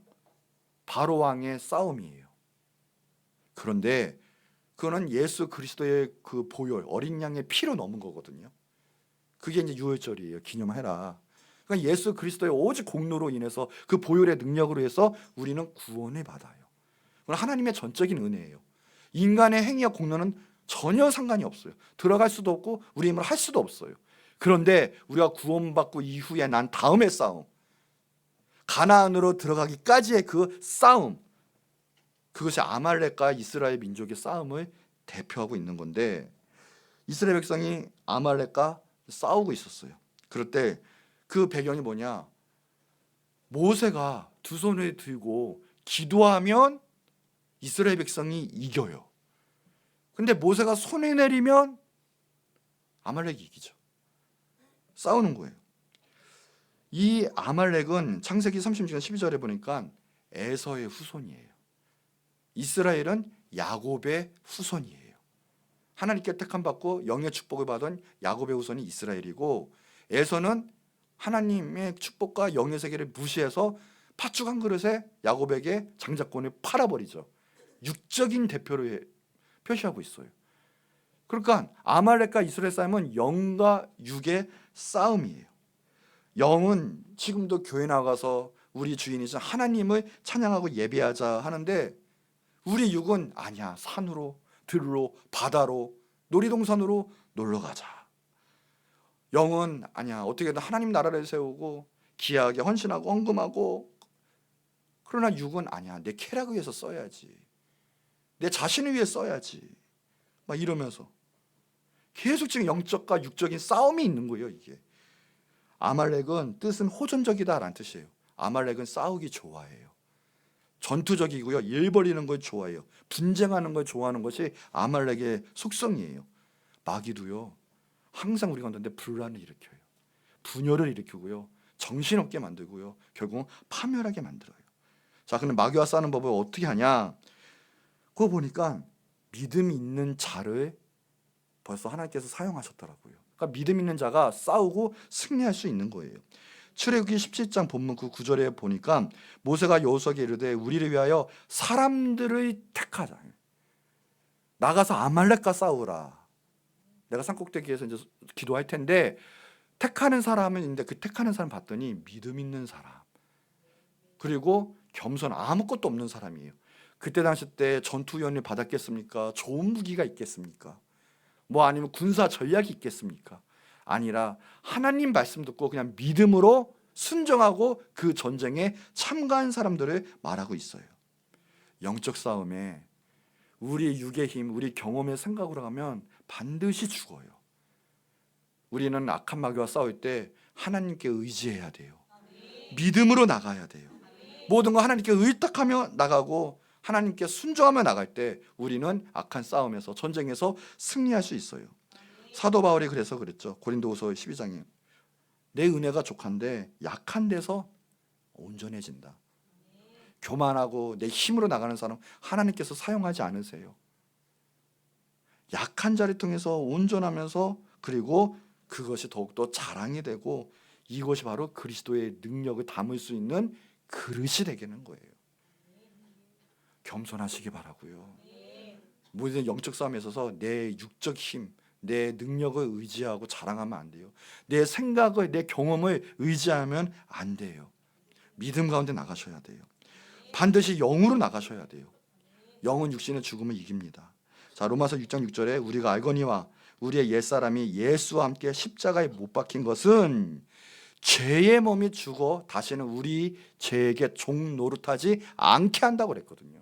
바로 왕의 싸움이에요. 그런데 그거는 예수 그리스도의 그 보혈, 어린 양의 피로 넘은 거거든요. 그게 이제 유월절이에요. 기념해라. 그러니까 예수 그리스도의 오직 공로로 인해서 그 보혈의 능력으로 해서 우리는 구원을 받아요. 그건 하나님의 전적인 은혜예요. 인간의 행위와 공로는 전혀 상관이 없어요. 들어갈 수도 없고 우리 힘으로 할 수도 없어요. 그런데 우리가 구원받고 이후에 난 다음의 싸움, 가나안으로 들어가기까지의 그 싸움, 그것이 아말렉과 이스라엘 민족의 싸움을 대표하고 있는 건데 이스라엘 백성이 아말렉과 싸우고 있었어요. 그럴 때 그 배경이 뭐냐? 모세가 두 손을 들고 기도하면 이스라엘 백성이 이겨요. 근데 모세가 손을 내리면 아말렉이 이기죠. 싸우는 거예요. 이 아말렉은 창세기 36장 12절에 보니까 에서의 후손이에요. 이스라엘은 야곱의 후손이에요. 하나님께 택함 받고 영의 축복을 받은 야곱의 후손이 이스라엘이고, 에서는 하나님의 축복과 영의 세계를 무시해서 팥죽 한 그릇에 야곱에게 장자권을 팔아버리죠. 육적인 대표를 표시하고 있어요. 그러니까 아말렉과 이스라엘 싸움은 영과 육의 싸움이에요. 영은 지금도 교회 나가서 우리 주인이신 하나님을 찬양하고 예배하자 하는데, 우리 육은 아니야, 산으로, 들로, 바다로, 놀이동산으로 놀러 가자. 영은 아니야, 어떻게든 하나님 나라를 세우고 기하게 헌신하고 헌금하고. 그러나 육은 아니야, 내 쾌락을 위해서 써야지, 내 자신을 위해 써야지, 막 이러면서 계속 지금 영적과 육적인 싸움이 있는 거예요. 이게 아말렉은 뜻은 호전적이다라는 뜻이에요. 아말렉은 싸우기 좋아해요. 전투적이고요, 일 벌이는 걸 좋아해요. 분쟁하는 걸 좋아하는 것이 아말렉의 속성이에요. 마귀도요, 항상 우리 가운데 분란을 일으켜요. 분열을 일으키고요, 정신없게 만들고요, 결국 파멸하게 만들어요. 자, 근데 마귀와 싸우는 법을 어떻게 하냐? 그거 보니까 믿음 있는 자를 벌써 하나님께서 사용하셨더라고요. 그러니까 믿음 있는 자가 싸우고 승리할 수 있는 거예요. 출애굽기 17장 본문 그 9절에 보니까 모세가 여호수아에게 이르되 우리를 위하여 사람들을 택하자. 나가서 아말렉과 싸우라. 내가 산꼭대기에서 이제 기도할 텐데 택하는 사람은 있는데, 그 택하는 사람 봤더니 믿음 있는 사람, 그리고 겸손, 아무것도 없는 사람이에요. 그때 당시 때 전투위원을 받았겠습니까? 좋은 무기가 있겠습니까? 뭐 아니면 군사 전략이 있겠습니까? 아니라 하나님 말씀 듣고 그냥 믿음으로 순종하고 그 전쟁에 참가한 사람들을 말하고 있어요. 영적 싸움에 우리 육의 힘, 우리 경험의 생각으로 가면 반드시 죽어요. 우리는 악한 마귀와 싸울 때 하나님께 의지해야 돼요. 믿음으로 나가야 돼요. 모든 거 하나님께 의탁하며 나가고 하나님께 순종하며 나갈 때 우리는 악한 싸움에서, 전쟁에서 승리할 수 있어요. 사도 바울이 그래서 그랬죠. 고린도후서 12장에 내 은혜가 족한데 약한 데서 온전해진다. 교만하고 내 힘으로 나가는 사람 하나님께서 사용하지 않으세요. 약한 자를 통해서 온전하면서, 그리고 그것이 더욱더 자랑이 되고, 이것이 바로 그리스도의 능력을 담을 수 있는 그릇이 되겠는 거예요. 겸손하시기 바라고요. 모든 영적 싸움에 있어서 내 육적 힘, 내 능력을 의지하고 자랑하면 안 돼요. 내 생각을, 내 경험을 의지하면 안 돼요. 믿음 가운데 나가셔야 돼요. 반드시 영으로 나가셔야 돼요. 영은 육신의 죽음을 이깁니다. 자, 로마서 6장 6절에 우리가 알거니와 우리의 옛사람이 예수와 함께 십자가에 못 박힌 것은 죄의 몸이 죽어 다시는 우리 죄에게 종 노릇하지 않게 한다고 그랬거든요.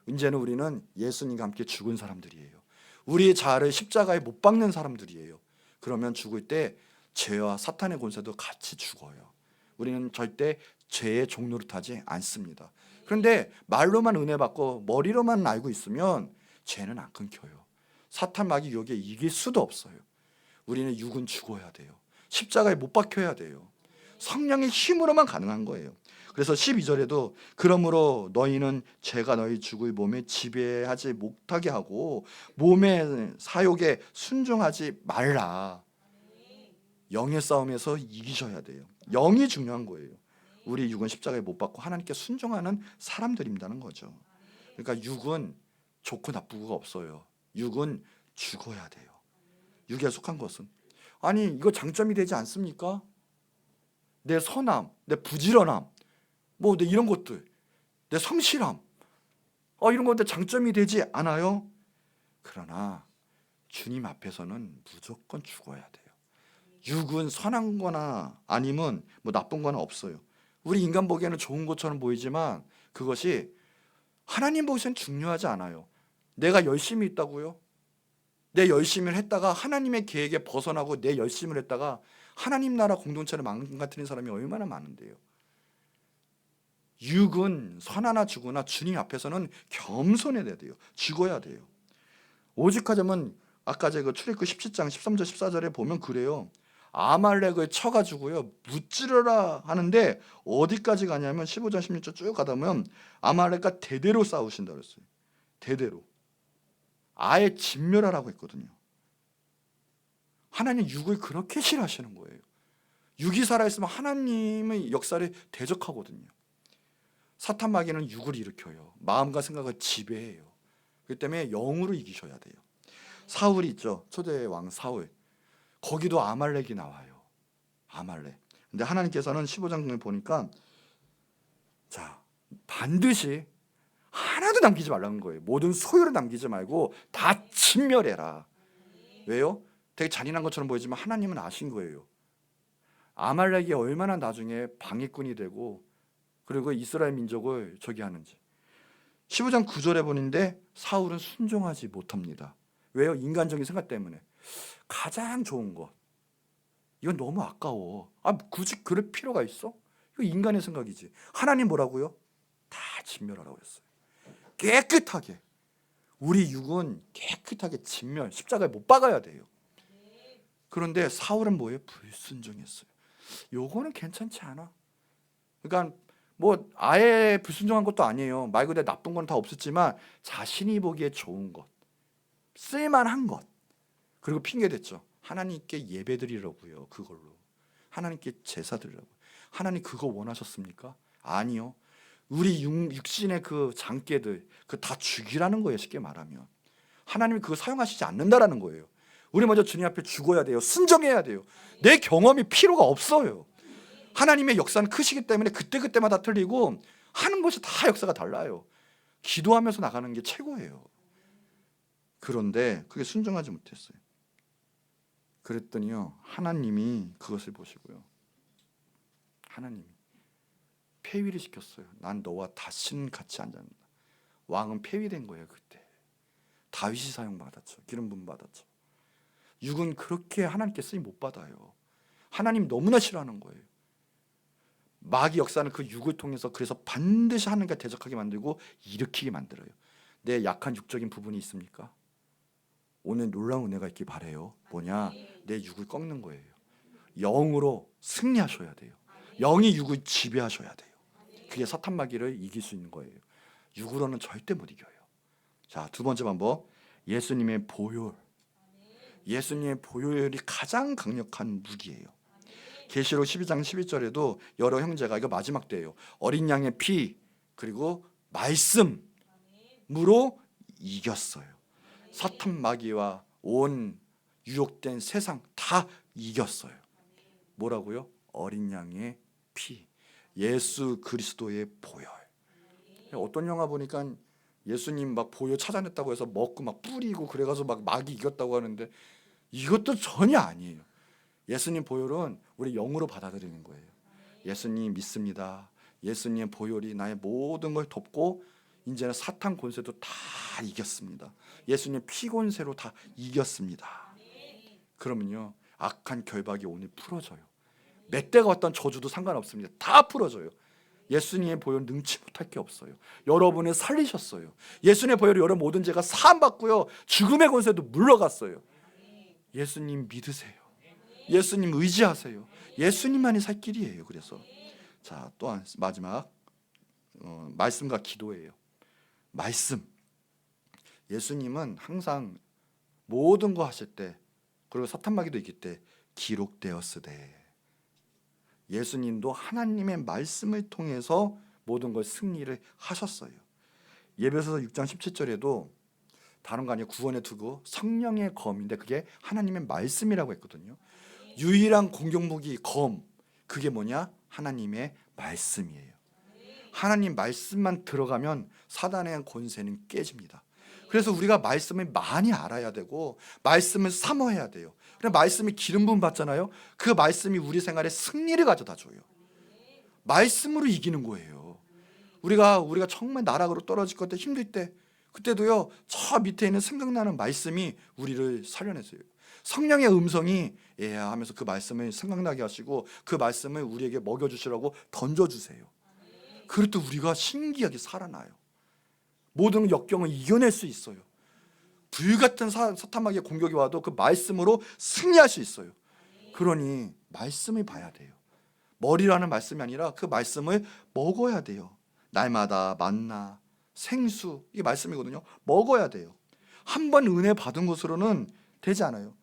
이제는 우리는 예수님과 함께 죽은 사람들이에요. 우리 자아를 십자가에 못 박는 사람들이에요. 그러면 죽을 때 죄와 사탄의 권세도 같이 죽어요. 우리는 절대 죄의 종 노릇하지 않습니다. 그런데 말로만 은혜 받고 머리로만 알고 있으면 죄는 안 끊겨요. 사탄 마귀 유혹에 이길 수도 없어요. 우리는 육은 죽어야 돼요. 십자가에 못 박혀야 돼요. 성령의 힘으로만 가능한 거예요. 그래서 12절에도 그러므로 너희는 죄가 너희 죽을 몸에 지배하지 못하게 하고 몸의 사욕에 순종하지 말라. 영의 싸움에서 이기셔야 돼요. 영이 중요한 거예요. 우리 육은 십자가에 못 박고 하나님께 순종하는 사람들입니다는 거죠. 그러니까 육은 좋고 나쁘고가 없어요. 육은 죽어야 돼요. 육에 속한 것은, 아니 이거 장점이 되지 않습니까? 내 선함, 내 부지런함, 뭐 내 이런 것들, 내 성실함, 이런 것들 장점이 되지 않아요? 그러나 주님 앞에서는 무조건 죽어야 돼요. 육은 선한 거나 아니면 뭐 나쁜 거나 없어요. 우리 인간 보기에는 좋은 것처럼 보이지만 그것이 하나님 보기엔 중요하지 않아요. 내가 열심히 있다고요? 내 열심을 했다가 하나님의 계획에 벗어나고 내 열심을 했다가 하나님 나라 공동체를 망가뜨린 사람이 얼마나 많은데요. 육은 선하나 죽으나 주님 앞에서는 겸손해야 돼요. 죽어야 돼요. 오직 하자면 아까 제가 출애굽기 17장 13절 14절에 보면 그래요. 아말렉을 쳐가지고요 무찌르라 하는데 어디까지 가냐면 15장 16절 쭉 가다 보면 아말렉과 대대로 싸우신다 그랬어요. 대대로 아예 진멸하라고 했거든요. 하나님 육을 그렇게 싫어하시는 거예요. 육이 살아있으면 하나님의 역사를 대적하거든요. 사탄 마귀는 육을 일으켜요. 마음과 생각을 지배해요. 그렇기 때문에 영으로 이기셔야 돼요. 사울이 있죠. 초대 왕 사울. 거기도 아말렉이 나와요. 아말렉. 근데 하나님께서는 15장을 보니까 자, 반드시 하나도 남기지 말라는 거예요. 모든 소유를 남기지 말고 다 진멸해라. 왜요? 되게 잔인한 것처럼 보이지만 하나님은 아신 거예요. 아말렉이 얼마나 나중에 방해꾼이 되고 그리고 이스라엘 민족을 저기 하는지. 15장 9절에 보는데 사울은 순종하지 못합니다. 왜요? 인간적인 생각 때문에. 가장 좋은 것. 이건 너무 아까워. 굳이 그럴 필요가 있어? 이거 인간의 생각이지. 하나님 뭐라고요? 다 진멸하라고 했어요. 깨끗하게. 우리 육은 깨끗하게 진멸, 십자가에 못 박아야 돼요. 그런데 사울은 뭐예요? 불순종했어요. 요거는 괜찮지 않아. 그러니까 뭐 아예 불순종한 것도 아니에요. 말 그대로 나쁜 건 다 없었지만 자신이 보기에 좋은 것, 쓸만한 것, 그리고 핑계 댔죠. 하나님께 예배드리라고요. 그걸로 하나님께 제사드리라고. 하나님 그거 원하셨습니까? 아니요. 우리 육신의 그 장깨들 그 다 죽이라는 거예요. 쉽게 말하면 하나님이 그거 사용하시지 않는다라는 거예요. 우리 먼저 주님 앞에 죽어야 돼요. 순종해야 돼요. 내 경험이 필요가 없어요. 하나님의 역사는 크시기 때문에 그때그때마다 틀리고 하는 것이 다 역사가 달라요. 기도하면서 나가는 게 최고예요. 그런데 그게 순종하지 못했어요. 그랬더니요 하나님이 그것을 보시고요 하나님이 폐위를 시켰어요. 난 너와 다시는 같이 안 잔다. 왕은 폐위된 거예요. 그때 다윗이 사용받았죠. 기름 부음 받았죠. 육은 그렇게 하나님께 쓰임 못 받아요. 하나님 너무나 싫어하는 거예요. 마귀 역사는 그 육을 통해서 그래서 반드시 하나님과 대적하게 만들고 일으키게 만들어요. 내 약한 육적인 부분이 있습니까? 오늘 놀라운 은혜가 있길 바라요. 뭐냐? 내 육을 꺾는 거예요. 영으로 승리하셔야 돼요. 영이 육을 지배하셔야 돼요. 그게 사탄 마귀를 이길 수 있는 거예요. 육으로는 절대 못 이겨요. 자, 두 번째 방법. 예수님의 보혈. 예수님의 보혈이 가장 강력한 무기예요. 계시록 12장 12절에도 여러 형제가 이거 마지막 때예요. 어린 양의 피 그리고 말씀으로 이겼어요. 사탄 마귀와 온 유혹된 세상 다 이겼어요. 뭐라고요? 어린 양의 피, 예수 그리스도의 보혈. 어떤 영화 보니까 예수님 막 보혈 찾아냈다고 해서 먹고 막 뿌리고 그래가지고 막 마귀 이겼다고 하는데 이것도 전혀 아니에요. 예수님 보혈은 우리 영으로 받아들이는 거예요. 예수님 믿습니다. 예수님의 보혈이 나의 모든 걸 덮고 이제는 사탄 권세도 다 이겼습니다. 예수님 피 권세로 다 이겼습니다. 그러면요 악한 결박이 오늘 풀어져요. 몇 대가 왔던 저주도 상관없습니다. 다 풀어져요. 예수님의 보혈 능치 못할 게 없어요. 여러분을 살리셨어요. 예수님의 보혈로 여러분 모든 죄가 사함받고요 죽음의 권세도 물러갔어요. 예수님 믿으세요. 예수님 의지하세요. 예수님만이 살 길이에요. 그래서 자 또한 마지막 말씀과 기도예요. 말씀. 예수님은 항상 모든 거 하실 때 그리고 사탄 마귀도 이길 때 기록되었으되 예수님도 하나님의 말씀을 통해서 모든 걸 승리를 하셨어요. 예배소서 6장 17절에도 다른 거 아니에요. 구원에 두고 성령의 검인데 그게 하나님의 말씀이라고 했거든요. 유일한 공격무기 검 그게 뭐냐? 하나님의 말씀이에요. 하나님 말씀만 들어가면 사단의 권세는 깨집니다. 그래서 우리가 말씀을 많이 알아야 되고 말씀을 사모해야 돼요. 그래 말씀이 기름 부음 받잖아요. 그 말씀이 우리 생활에 승리를 가져다 줘요. 말씀으로 이기는 거예요. 우리가 정말 나락으로 떨어질 것 같아 힘들 때 그때도요 저 밑에 있는 생각나는 말씀이 우리를 살려냈어요. 성령의 음성이 예야 하면서 그 말씀을 생각나게 하시고 그 말씀을 우리에게 먹여주시라고 던져주세요. 그럴 때 우리가 신기하게 살아나요. 모든 역경을 이겨낼 수 있어요. 불같은 사탄 마귀의 공격이 와도 그 말씀으로 승리할 수 있어요. 그러니 말씀을 봐야 돼요. 머리로 하는 말씀이 아니라 그 말씀을 먹어야 돼요. 날마다 만나, 생수, 이게 말씀이거든요. 먹어야 돼요. 한 번 은혜 받은 것으로는 되지 않아요.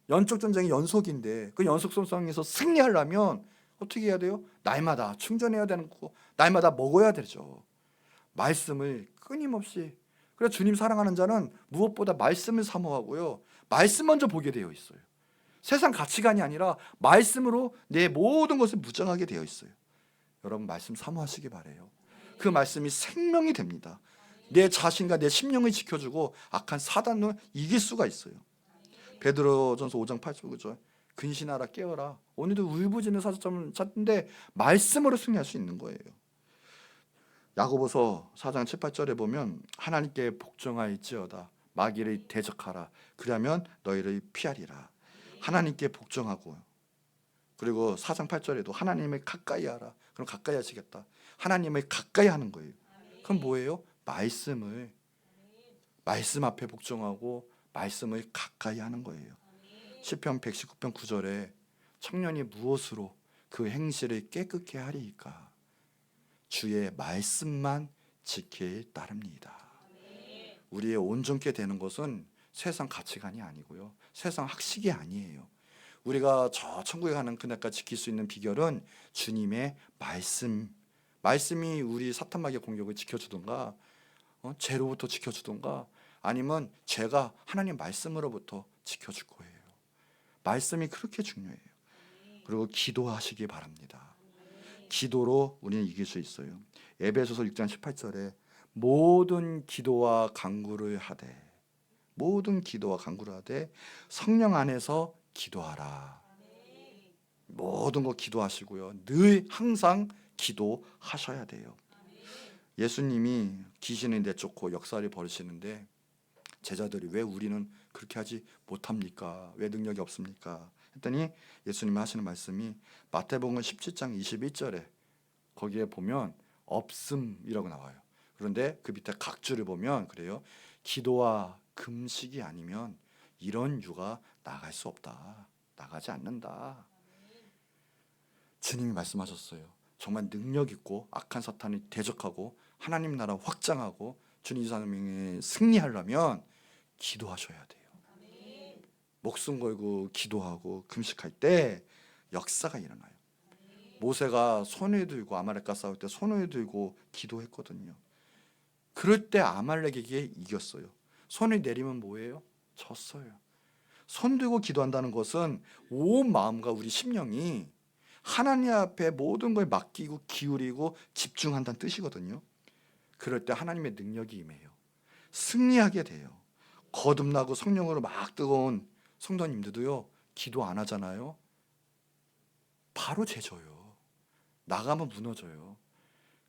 영적 전쟁이 연속인데 그 연속성에서 승리하려면 어떻게 해야 돼요? 날마다 충전해야 되는 거고 날마다 먹어야 되죠. 말씀을 끊임없이. 그래서 주님 사랑하는 자는 무엇보다 말씀을 사모하고요, 말씀 먼저 보게 되어 있어요. 세상 가치관이 아니라 말씀으로 내 모든 것을 무장하게 되어 있어요. 여러분 말씀 사모하시기 바래요. 그 말씀이 생명이 됩니다. 내 자신과 내 심령을 지켜주고 악한 사단을 이길 수가 있어요. 베드로전서 5장 8절 9절 근신하라 깨어라. 오늘도 울부짖는 사자점을 찾는데 말씀으로 승리할 수 있는 거예요. 야고보서 4장 7, 8절에 보면 하나님께 복종하일지어다 마귀를 대적하라 그러면 너희를 피하리라. 하나님께 복종하고, 그리고 4장 8절에도 하나님을 가까이 하라. 그럼 가까이 하시겠다. 하나님을 가까이 하는 거예요. 그럼 뭐예요? 말씀 앞에 복종하고 말씀을 가까이 하는 거예요. 시편 119편 9절에 청년이 무엇으로 그 행실을 깨끗게 하리이까? 주의 말씀만 지킬 따릅니다. 우리의 온전케 되는 것은 세상 가치관이 아니고요, 세상 학식이 아니에요. 우리가 저 천국에 가는 그날까지 지킬 수 있는 비결은 주님의 말씀이 우리 사탄 마귀의 공격을 지켜주던가, 죄로부터 지켜주던가, 아니면 죄가 하나님 말씀으로부터 지켜줄 거예요. 말씀이 그렇게 중요해요. 그리고 기도하시기 바랍니다. 기도로 우리는 이길 수 있어요. 에베소서 6장 18절에 모든 기도와 간구를 하되 성령 안에서 기도하라. 모든 거 기도하시고요, 늘 항상 기도하셔야 돼요. 예수님이 귀신을 내쫓고 역사를 벌이시는데 제자들이 왜 우리는 그렇게 하지 못합니까? 왜 능력이 없습니까? 했더니 예수님이 하시는 말씀이 마태복음 17장 21절에 거기에 보면 없음이라고 나와요. 그런데 그 밑에 각주를 보면 그래요. 기도와 금식이 아니면 이런 유가 나갈 수 없다. 나가지 않는다. 주님이 말씀하셨어요. 정말 능력 있고 악한 사탄을 대적하고 하나님 나라 확장하고 주님 사명에 승리하려면 기도하셔야 돼요. 목숨 걸고 기도하고 금식할 때 역사가 일어나요. 모세가 손을 들고 아말렉과 싸울 때 손을 들고 기도했거든요. 그럴 때 아말렉에게 이겼어요. 손을 내리면 뭐예요? 졌어요. 손 들고 기도한다는 것은 온 마음과 우리 심령이 하나님 앞에 모든 걸 맡기고 기울이고 집중한다는 뜻이거든요. 그럴 때 하나님의 능력이 임해요. 승리하게 돼요. 거듭나고 성령으로 막 뜨거운 성도님들도요, 기도 안 하잖아요. 바로 죄져요. 나가면 무너져요.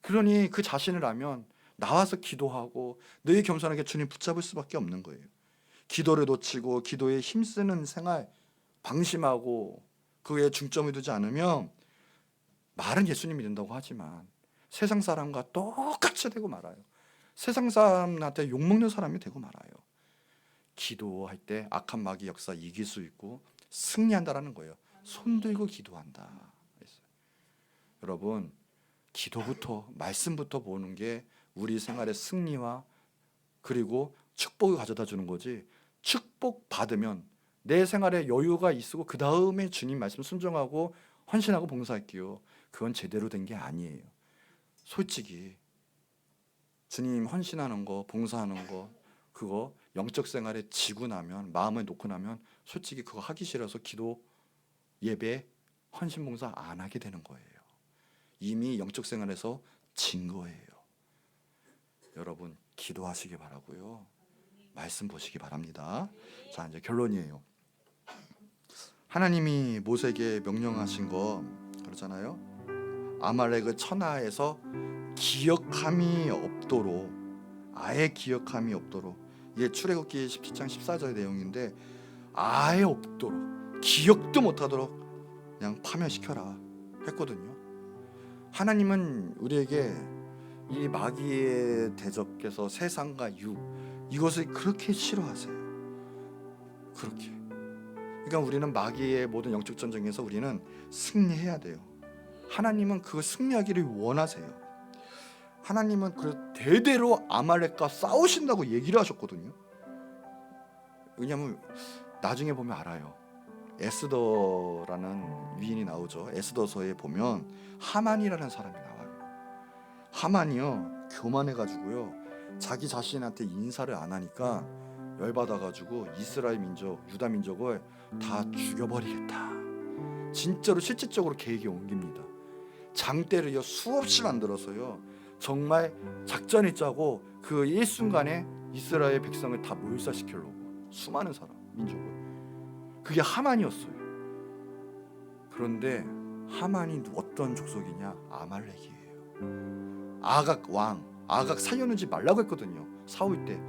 그러니 그 자신을 알면 나와서 기도하고 늘 겸손하게 주님 붙잡을 수밖에 없는 거예요. 기도를 놓치고 기도에 힘쓰는 생활 방심하고 그에 중점을 두지 않으면 말은 예수님 믿는다고 하지만 세상 사람과 똑같이 되고 말아요. 세상 사람한테 욕먹는 사람이 되고 말아요. 기도할 때 악한 마귀 역사 이길 수 있고 승리한다라는 거예요. 손 들고 기도한다. 여러분, 기도부터 말씀부터 보는 게 우리 생활의 승리와 그리고 축복을 가져다 주는 거지, 축복 받으면 내 생활에 여유가 있고 그 다음에 주님 말씀 순종하고 헌신하고 봉사할게요, 그건 제대로 된 게 아니에요. 솔직히 주님 헌신하는 거 봉사하는 거 그거 영적 생활에 지고 나면 마음을 놓고 나면 솔직히 그거 하기 싫어서 기도 예배 헌신 봉사 안 하게 되는 거예요. 이미 영적 생활에서 진 거예요. 여러분 기도하시기 바라고요. 말씀 보시기 바랍니다. 자, 이제 결론이에요. 하나님이 모세에게 명령하신 거 그러잖아요. 아말렉을 천하에서 기억함이 없도록, 아예 기억함이 없도록, 이게 출애굽기 17장 14절 내용인데 아예 없도록, 기억도 못하도록 그냥 파멸시켜라 했거든요. 하나님은 우리에게 이 마귀의 대적께서 세상과 육 이것을 그렇게 싫어하세요. 그렇게 그러니까 우리는 마귀의 모든 영적 전쟁에서 우리는 승리해야 돼요. 하나님은 그 승리하기를 원하세요. 하나님은 그 대대로 아말렉과 싸우신다고 얘기를 하셨거든요. 왜냐하면 나중에 보면 알아요. 에스더라는 위인이 나오죠. 에스더서에 보면 하만이라는 사람이 나와요. 하만이요, 교만해가지고요, 자기 자신한테 인사를 안 하니까 열받아가지고 이스라엘 민족, 유다 민족을 다 죽여버리겠다. 진짜로 실질적으로 계획이 옮깁니다. 장대를요 수없이 만들어서요, 정말 작전을 짜고 그 일순간에 이스라엘 백성을 다 몰살시키려고, 수많은 사람, 민족을. 그게 하만이었어요. 그런데 하만이 어떤 족속이냐? 아말렉이에요. 아각 왕, 아각 살려내지 말라고 했거든요, 사울 때.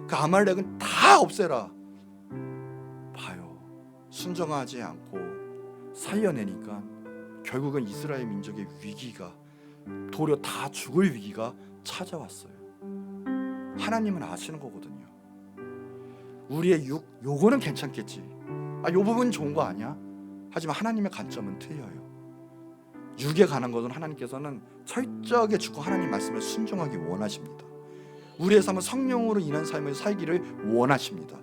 그 아말렉은 다 없애라. 봐요, 순종하지 않고 살려내니까 결국은 이스라엘 민족의 위기가, 도리어 다 죽을 위기가 찾아왔어요. 하나님은 아시는 거거든요. 우리의 육, 요거는 괜찮겠지, 요 부분 좋은 거 아니야? 하지만 하나님의 관점은 틀려요. 육에 관한 것은 하나님께서는 철저하게 죽고 하나님 말씀을 순종하기 원하십니다. 우리의 삶은 성령으로 인한 삶을 살기를 원하십니다.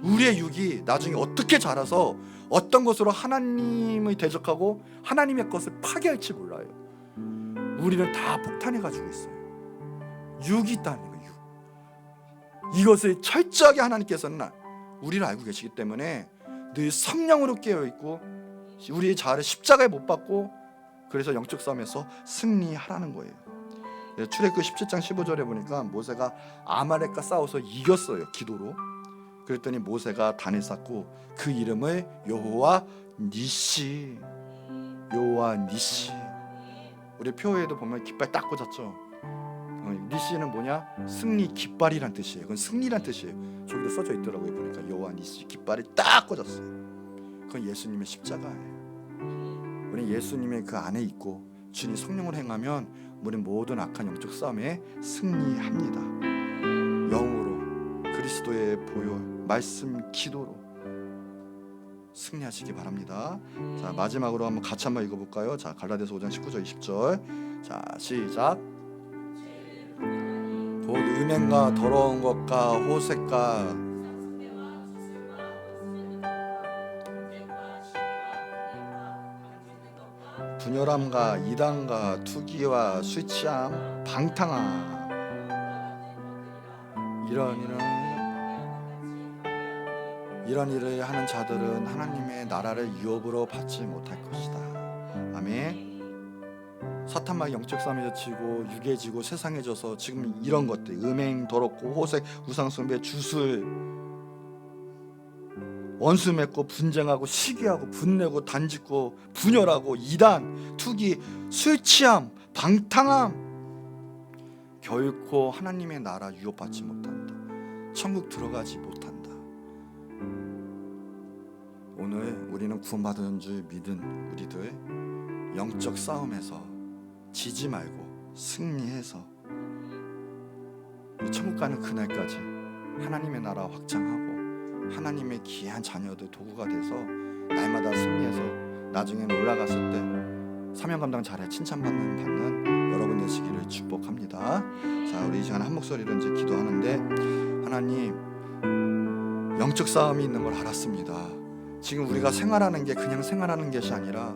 우리의 육이 나중에 어떻게 자라서 어떤 것으로 하나님을 대적하고 하나님의 것을 파괴할지 몰라요. 우리는 다 폭탄에 가지고 있어요. 육이 있다는 거예요. 육. 이것을 철저하게 하나님께서는 우리를 알고 계시기 때문에 늘 성령으로 깨어있고 우리의 자아를 십자가에 못 박고, 그래서 영적 싸움에서 승리하라는 거예요. 출애굽기 17장 15절에 보니까 모세가 아말렉과 싸워서 이겼어요, 기도로. 그랬더니 모세가 단을 쌓고 그 이름을 여호와 니시, 여호와 니시. 우리 표에도 보면 깃발 딱 꽂았죠. 니시는 뭐냐? 승리, 깃발이란 뜻이에요. 그건 승리란 뜻이에요. 저기도 써져 있더라고요. 보니까 여호와 니시, 깃발이 딱 꽂았어요. 그건 예수님의 십자가예요. 우리 예수님의 그 안에 있고 주님 성령을 행하면 우리 모든 악한 영적 싸움에 승리합니다. 영으로, 그리스도의 보혈, 말씀, 기도로 승리하시기 바랍니다. 자, 마지막으로 같이 한번 읽어볼까요? 자, 갈라디아서 5장 19절 20절. 자, 시작. 곧 음행과 더러운 것과 호색과 분열함과 이단과 투기와 술 취함, 방탕함, 이런 일을 하는 자들은 하나님의 나라를 유업으로 받지 못할 것이다. 아멘. 사탄만 영적 싸움에 젖히고 유괴지고 세상해져서 지금 이런 것들, 음행, 더럽고 호색, 우상숭배, 주술, 원수 맺고 분쟁하고 시기하고 분내고 단짓고 분열하고 이단, 투기, 술 취함, 방탕함, 결코 하나님의 나라 유업받지 못한다. 천국 들어가지 못한다. 오늘 우리는 구원받은 줄 믿은 우리들, 영적 싸움에서 지지 말고 승리해서 천국 가는 그날까지 하나님의 나라 확장하고 하나님의 귀한 자녀들 도구가 돼서 날마다 승리해서 나중에는 올라갔을 때 사명 감당 잘해 칭찬받는 여러분 되시기를 축복합니다. 자, 우리 이 시간에 한 목소리로 이제 기도하는데, 하나님, 영적 싸움이 있는 걸 알았습니다. 지금 우리가 생활하는 게 그냥 생활하는 것이 아니라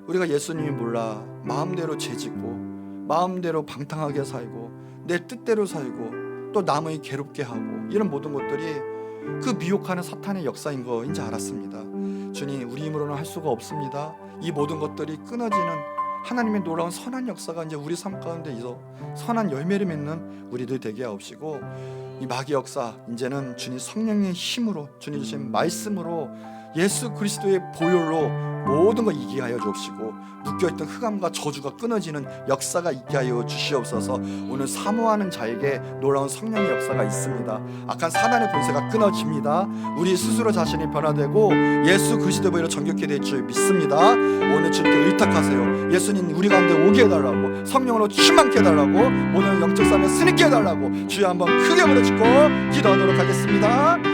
우리가 예수님이 몰라 마음대로 죄짓고 마음대로 방탕하게 살고 내 뜻대로 살고 또 남을 괴롭게 하고 이런 모든 것들이 그 미혹하는 사탄의 역사인 거인지 알았습니다. 주님, 우리 힘으로는 할 수가 없습니다. 이 모든 것들이 끊어지는 하나님의 놀라운 선한 역사가 이제 우리 삶 가운데 있어 선한 열매를 맺는 우리들 되게 하옵시고, 이 마귀 역사 이제는 주님 성령의 힘으로, 주님 주신 말씀으로, 예수 그리스도의 보혈로 모든 걸 이기게 하여 주옵시고, 묶여있던 흑암과 저주가 끊어지는 역사가 있게 하여 주시옵소서. 오늘 사모하는 자에게 놀라운 성령의 역사가 있습니다. 악한 사단의 권세가 끊어집니다. 우리 스스로 자신이 변화되고 예수 그리스도의 보혈로 정결케 될 줄 믿습니다. 오늘 주님께 의탁하세요. 예수님 우리 가운데 오게 해달라고, 성령으로 충만케 해달라고, 모든 영적 싸움에 승리케 해달라고 주여 한번 크게 부르짖고 기도하도록 하겠습니다.